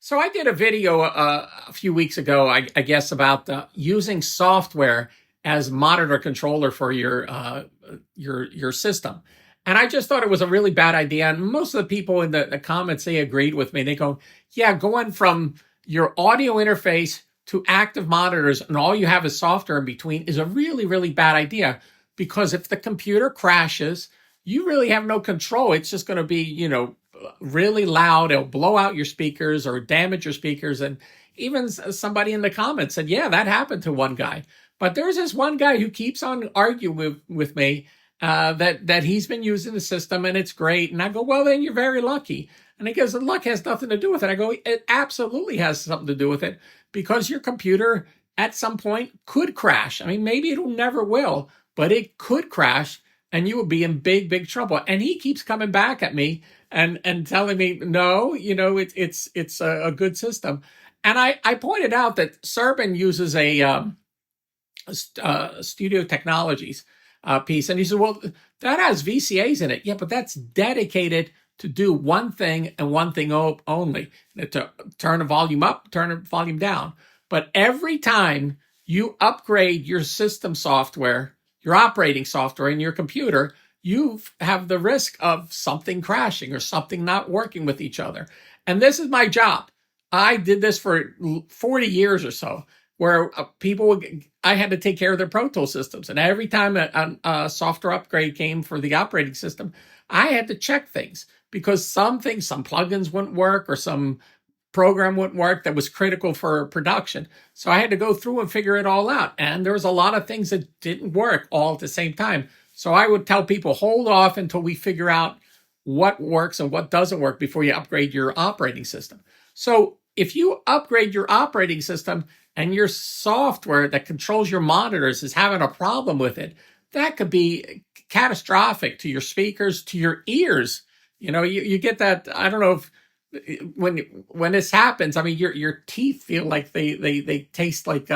So I did a video a few weeks ago, I guess, about using software as monitor controller for your system, and I just thought it was a really bad idea. And most of the people in the comments, they agreed with me. They go, "Yeah, going from your audio interface to active monitors, and all you have is software in between, is a really really bad idea because if the computer crashes, you really have no control. It's just going to be, really loud. It'll blow out your speakers or damage your speakers." And even somebody in the comments said, yeah, that happened to one guy. But there's this one guy who keeps on arguing with me that he's been using the system and it's great. And I go, well, then you're very lucky. And he goes, luck has nothing to do with it. I go, it absolutely has something to do with it, because your computer at some point could crash. I mean, maybe it'll never will, but it could crash and you will be in big, big trouble. And he keeps coming back at me and telling me, no, it's a good system. And I pointed out that Serban uses a Studio Technologies piece, and he said, well, that has VCAs in it. Yeah, but that's dedicated to do one thing and one thing only, to turn the volume up, turn the volume down. But every time you upgrade your system software, your operating software in your computer, you have the risk of something crashing or something not working with each other. And this is my job. I did this for 40 years or so, where I had to take care of their Pro Tool systems. And every time a software upgrade came for the operating system, I had to check things, because some plugins wouldn't work, or some program wouldn't work that was critical for production. So I had to go through and figure it all out. And there was a lot of things that didn't work all at the same time. So I would tell people, hold off until we figure out what works and what doesn't work before you upgrade your operating system. So if you upgrade your operating system and your software that controls your monitors is having a problem with it, that could be catastrophic to your speakers, to your ears. You get that. I don't know if when this happens, I mean, your teeth feel like they taste like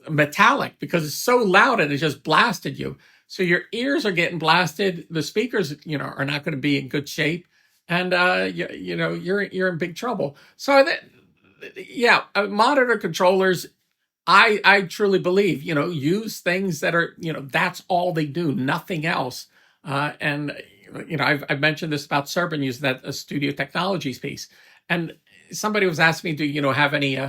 metallic, because it's so loud and it just blasted you. So your ears are getting blasted. The speakers, are not going to be in good shape, and you're in big trouble. So monitor controllers, I truly believe, use things that are, that's all they do, nothing else. And I've mentioned this about Serban using that Studio Technologies piece. And somebody was asking me, do you have any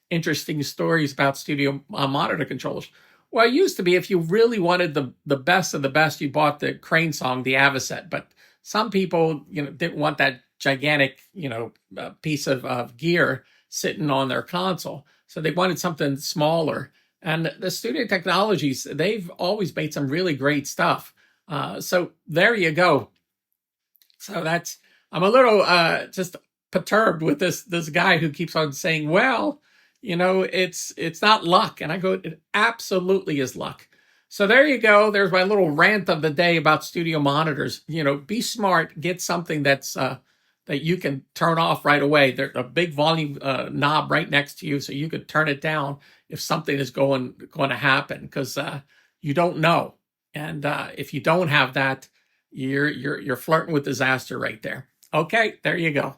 interesting stories about studio monitor controllers? Well, it used to be, if you really wanted the best of the best, you bought the Crane Song, the Avocet. But some people, didn't want that gigantic, piece of gear sitting on their console. So they wanted something smaller. And the Studio Technologies, they've always made some really great stuff. So there you go. So I'm a little just perturbed with this guy who keeps on saying, well, it's not luck. And I go, it absolutely is luck. So there you go. There's my little rant of the day about studio monitors. Be smart, get something that's that you can turn off right away. There's a big volume knob right next to you, so you could turn it down if something is going to happen, because you don't know. And if you don't have that, you're flirting with disaster right there. Okay, there you go.